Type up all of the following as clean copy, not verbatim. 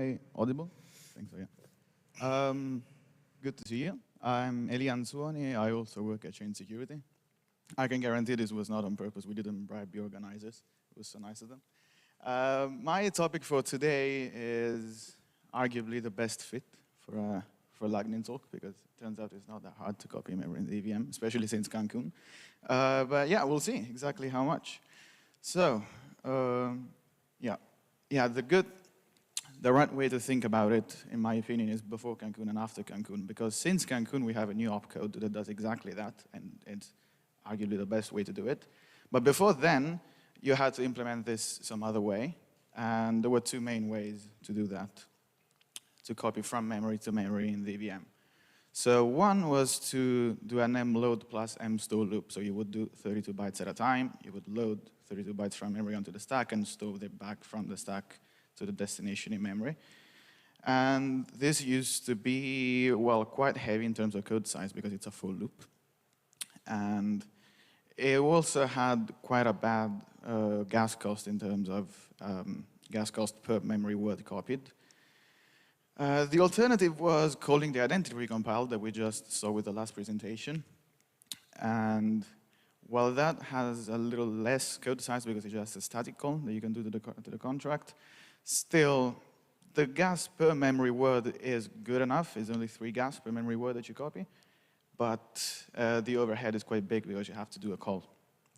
I audible? I think so, yeah. Good to see you. I'm Elia Anzuoni. I also work at Chain Security. I can guarantee this was not on purpose. We didn't bribe the organizers. It was so nice of them. My topic for today is arguably the best fit for a lightning talk, because it turns out it's not that hard to copy memory in the EVM, especially since Cancun. But yeah, we'll see exactly how much. So, the right way to think about it, in my opinion, is before Cancun and after Cancun, because since Cancun we have a new opcode that does exactly that, and it's arguably the best way to do it. But before then, you had to implement this some other way, and there were two main ways to do that, to copy from memory to memory in the EVM. So one was to do an MLOAD+MSTORE loop. So you would do 32 bytes at a time. You would load 32 bytes from memory onto the stack and store them back from the stack to the destination in memory. And this used to be, well, quite heavy in terms of code size because it's a full loop. And it also had quite a bad gas cost in terms of gas cost per memory word copied. The alternative was calling the identity recompile that we just saw with the last presentation. And while that has a little less code size because it's just a static call that you can do to the contract, still, the gas per memory word is good enough. It's only 3 gas per memory word that you copy. But the overhead is quite big because you have to do a call.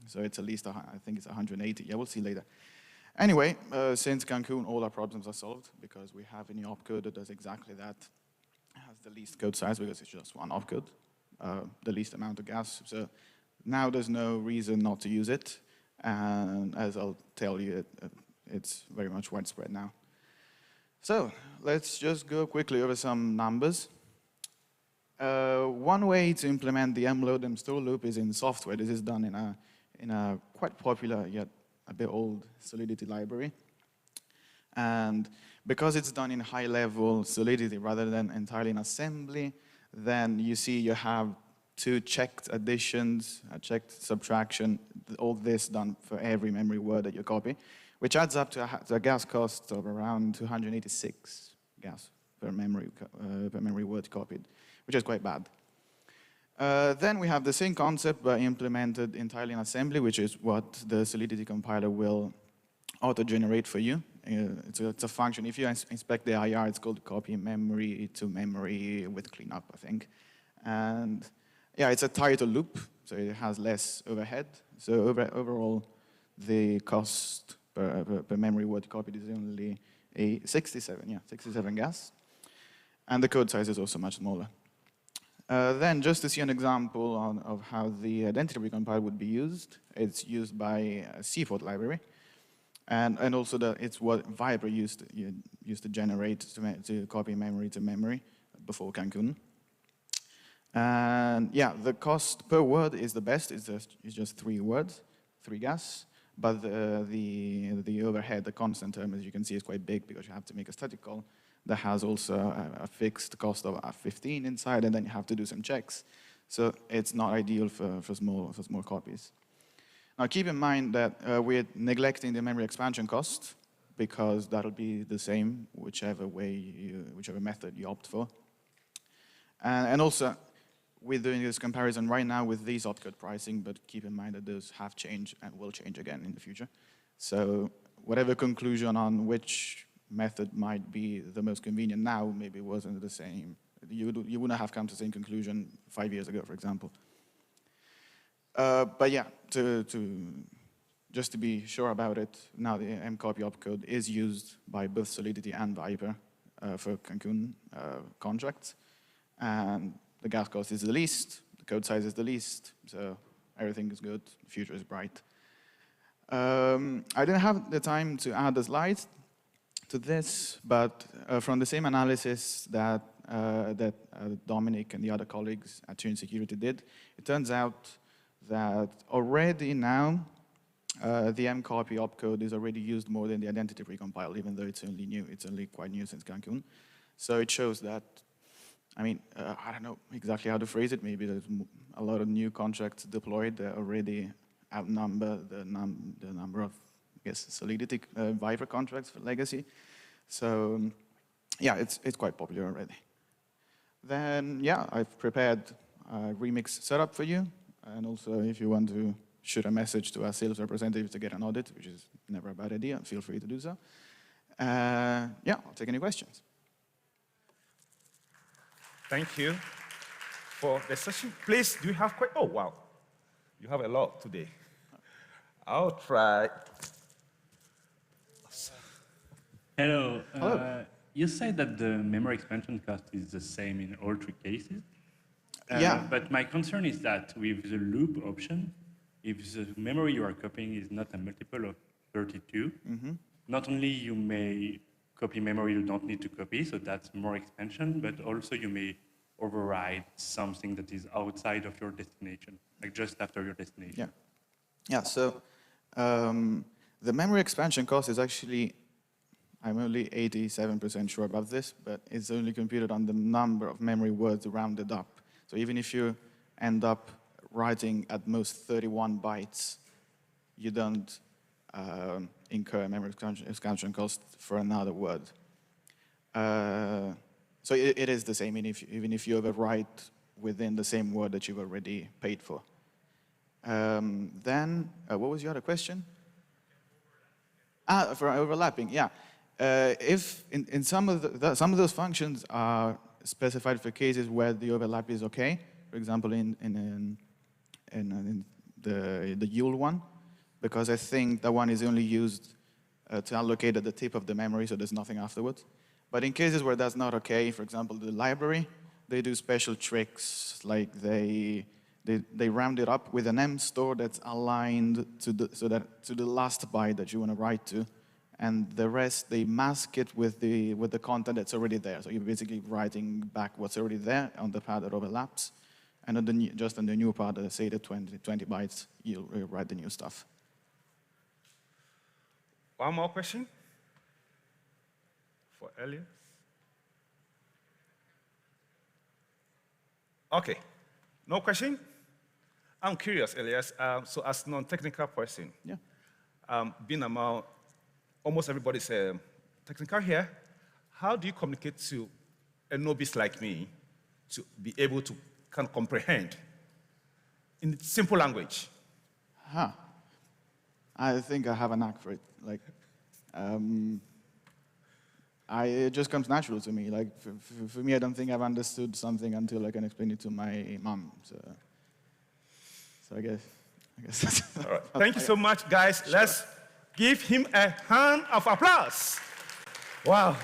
So it's at least, I think it's 180. Yeah, we'll see later. Anyway, since Cancun, all our problems are solved because we have a new opcode that does exactly that. It has the least code size because it's just one opcode, the least amount of gas. So now there's no reason not to use it. And as I'll tell you, it's very much widespread now. So let's just go quickly over some numbers. One way to implement the MLOAD+MSTORE loop is in software. This is done in a quite popular yet a bit old Solidity library. And because it's done in high-level Solidity rather than entirely in assembly, then you see you have 2 checked additions, a checked subtraction, all this done for every memory word that you copy, which adds up to a gas cost of around 286 gas per memory word copied, which is quite bad. Then we have the same concept but implemented entirely in assembly, which is what the Solidity compiler will auto-generate for you. It's a function. If you inspect the IR, it's called copy memory to memory with cleanup, I think. And yeah, it's a tighter loop, so it has less overhead. So overall, the cost per memory word copied is only a 67 gas. And the code size is also much smaller. Then, just to see an example of how the identity recompile would be used, it's used by a CFORT library, and also it's what Viper used to generate to copy memory to memory before Cancun. And yeah, the cost per word is the best. It's just 3 words, 3 gas, but the overhead, the constant term, as you can see, is quite big because you have to make a static call that has also a fixed cost of 15 inside, and then you have to do some checks. So it's not ideal for small copies. Now keep in mind that we're neglecting the memory expansion cost because that'll be the same whichever method you opt for. And also, we're doing this comparison right now with these opcode pricing, but keep in mind that those have changed and will change again in the future. So whatever conclusion on which method might be the most convenient now maybe wasn't the same. You wouldn't have come to the same conclusion 5 years ago, for example. But yeah, just to be sure about it, now the MCOPY opcode is used by both Solidity and Viper for Cancun contracts. And the gas cost is the least, the code size is the least, so everything is good, the future is bright. I didn't have the time to add the slides to this, but from the same analysis that Dominic and the other colleagues at Chain Security did, it turns out that already now the MCOPY opcode is already used more than the identity recompile, even though it's only new. It's only quite new since Cancun. So it shows that, I mean, I don't know exactly how to phrase it. Maybe there's a lot of new contracts deployed that already outnumber the number of, I guess, Solidity Viper contracts for legacy. So yeah, it's quite popular already. Then, yeah, I've prepared a remix setup for you. And also, if you want to shoot a message to our sales representative to get an audit, which is never a bad idea, feel free to do so. Yeah, I'll take any questions. Thank you for the session. Please, do you have questions? Oh, wow. You have a lot today. I'll try. Hello. Hello. You said that the memory expansion cost is the same in all three cases. Yeah. But my concern is that with the loop option, if the memory you are copying is not a multiple of 32, not only you may copy memory you don't need to copy, so that's more expansion, but also you may override something that is outside of your destination, like just after your destination. Yeah, so the memory expansion cost is actually, I'm only 87% sure about this, but it's only computed on the number of memory words rounded up. So even if you end up writing at most 31 bytes, you don't incur memory expansion cost for another word. So it is the same, even if you overwrite within the same word that you've already paid for. Then, what was your other question? For overlapping, yeah. If in some of those functions are specified for cases where the overlap is okay, for example, in the YUL one, because I think that one is only used to allocate at the tip of the memory, so there's nothing afterwards. But in cases where that's not okay, for example, the library, they do special tricks, like they round it up with an MSTORE that's aligned to the last byte that you want to write to, and the rest they mask it with the content that's already there. So you're basically writing back what's already there on the part that overlaps, and on just on the new part, say the 20 bytes, you'll write the new stuff. One more question for Elia. Okay, no question? I'm curious, Elias. So as a non-technical person, being among almost everybody's technical here, how do you communicate to a novice like me to be able to kind of comprehend in simple language? I think I have a knack for it. Like, it just comes natural to me. Like, for me, I don't think I've understood something until I can explain it to my mom. So I guess that's all right. Thank you so much, guys. Sure. Let's give him a hand of applause. Wow.